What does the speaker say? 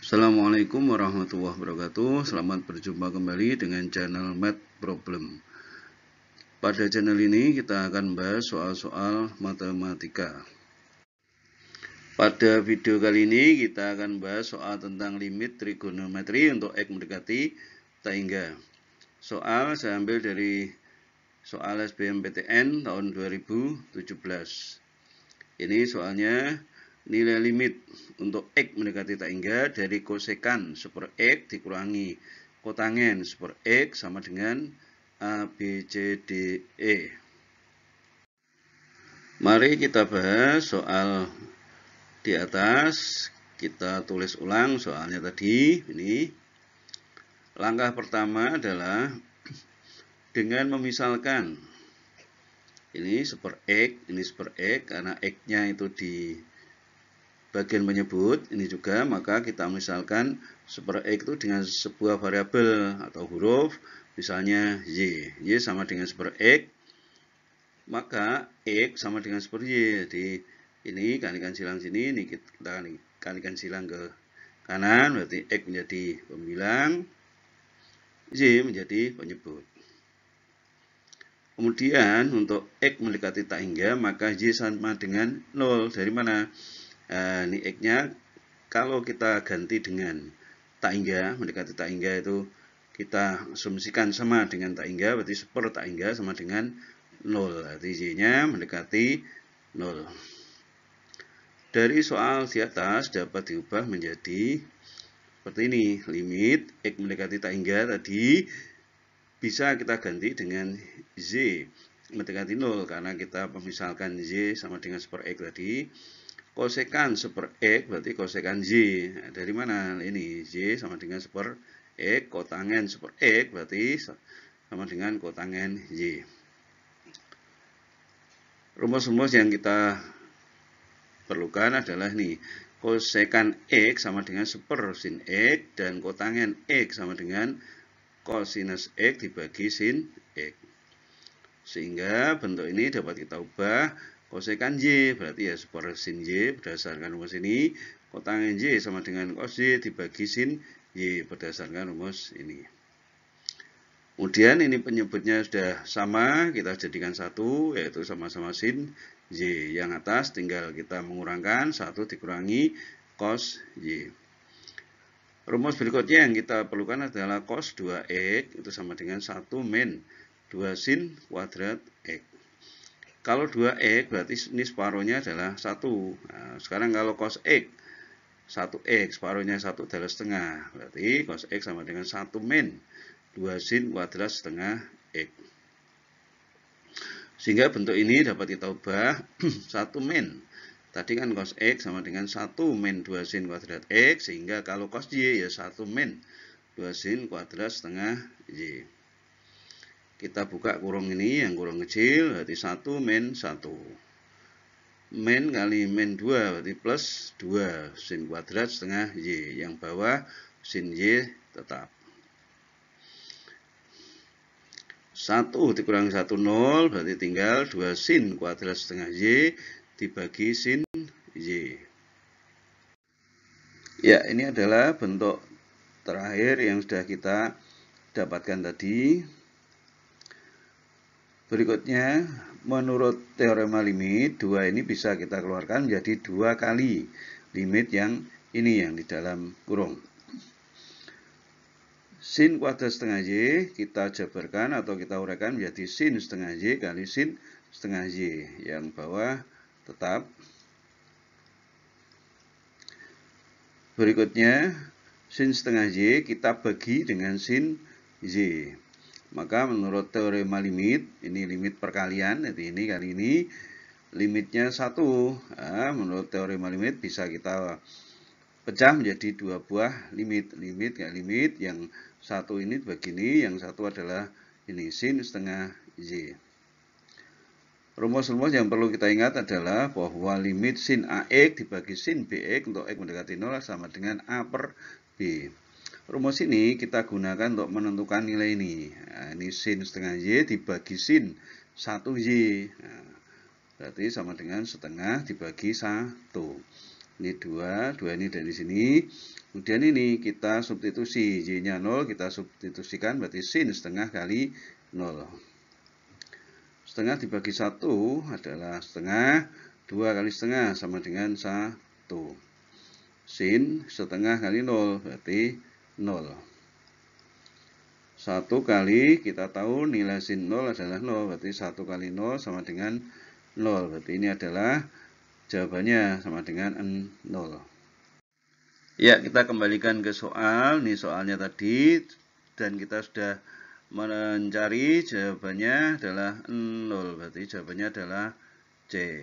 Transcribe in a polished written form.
Assalamualaikum warahmatullahi wabarakatuh. Selamat berjumpa kembali dengan channel Math Problem. Pada channel ini kita akan membahas soal-soal matematika. Pada video kali ini kita akan membahas soal tentang limit trigonometri untuk X mendekati tak hingga. Soal saya ambil dari soal SBMPTN tahun 2017. Ini soalnya nilai limit untuk X mendekati tak hingga dari kosekan super X dikurangi kotangen super X sama dengan A, B, C, D, E. Mari kita bahas soal di atas. Kita tulis ulang soalnya tadi. Ini langkah pertama adalah dengan memisalkan ini super X, ini super X, karena X-nya itu di bagian menyebut, ini juga, maka kita misalkan super X itu dengan sebuah variabel atau huruf, misalnya Y. Y sama dengan super X, maka X sama dengan super Y. Jadi ini kalikan silang sini, ini kita kalikan silang ke kanan, berarti X menjadi pembilang, Y menjadi penyebut. Kemudian untuk X mendekati tak hingga, maka Y sama dengan 0. Dari mana? Ini X-nya kalau kita ganti dengan tak hingga, mendekati tak hingga itu kita asumsikan sama dengan tak hingga, berarti super tak hingga sama dengan 0. Berarti Y-nya mendekati 0. Dari soal di atas dapat diubah menjadi seperti ini. Limit X mendekati tak hingga tadi bisa kita ganti dengan Z mendekati 0 karena kita memisalkan Z sama dengan super X tadi. Kosekan super X berarti kosekan Y. Nah, dari mana? Ini Y sama dengan super X, kotangen super X berarti sama dengan kotangen Y. Rumus-rumus yang kita perlukan adalah ini. Kosekan X sama dengan super sin X dan kotangen X sama dengan kosinus X dibagi sin X. Sehingga bentuk ini dapat kita ubah. Kosekan Y berarti ya super sin Y berdasarkan rumus ini. Kotangen Y sama dengan cos Y dibagi sin Y berdasarkan rumus ini. Kemudian ini penyebutnya sudah sama, kita jadikan satu, yaitu sama-sama sin Y. Yang atas tinggal kita mengurangkan, 1 dikurangi cos Y. Rumus berikutnya yang kita perlukan adalah cos 2X itu sama dengan 1 min 2 sin kuadrat X. Kalau 2X berarti ini separuhnya adalah 1. Nah, sekarang kalau cos X 1X separuhnya 1 adalah setengah. Berarti cos X sama dengan 1 min 2 sin kuadrat setengah X. Sehingga bentuk ini dapat kita ubah 1 min. Tadi kan cos X sama dengan 1 min 2 sin kuadrat X. Sehingga kalau cos Y ya 1 min 2 sin kuadrat setengah Y. Kita buka kurung ini, yang kurung kecil, berarti 1 min 1. Min kali min 2, berarti plus 2 sin kuadrat setengah Y. Yang bawah sin Y tetap. 1 dikurangi 1, 0, berarti tinggal 2 sin kuadrat setengah Y dibagi sin Y. Ya, ini adalah bentuk terakhir yang sudah kita dapatkan tadi. Berikutnya, menurut teorema limit, 2 ini bisa kita keluarkan menjadi 2 kali limit yang ini yang di dalam kurung. Sin kuadrat setengah Y kita jabarkan atau kita uraikan menjadi sin setengah Y kali sin setengah Y. Yang bawah tetap. Berikutnya, sin setengah Y kita bagi dengan sin Y. Maka menurut teorema limit, ini limit perkalian, jadi ini kali ini limitnya 1. Nah, menurut teorema limit bisa kita pecah menjadi 2 buah limit. Limit ya limit, yang satu ini begini, yang satu adalah ini sin setengah Y. Rumus-rumus yang perlu kita ingat adalah bahwa limit sin AX dibagi sin BX untuk X mendekati 0 sama dengan A per B. Rumus ini kita gunakan untuk menentukan nilai ini. Nah, ini sin setengah Y dibagi sin 1Y. Nah, berarti sama dengan setengah dibagi 1. Ini 2 ini dari sini. Kemudian ini kita substitusi, Y-nya 0, kita substitusikan, berarti sin setengah kali 0. Setengah dibagi 1 adalah setengah, 2 kali setengah sama dengan 1. Sin setengah kali 0, berarti 0. 1 kali, kita tahu nilai sin 0 adalah 0, berarti 1 kali 0 sama dengan 0. Berarti ini adalah jawabannya sama dengan 0. Ya, kita kembalikan ke soal. Ini soalnya tadi, dan kita sudah mencari jawabannya adalah 0. Berarti jawabannya adalah C.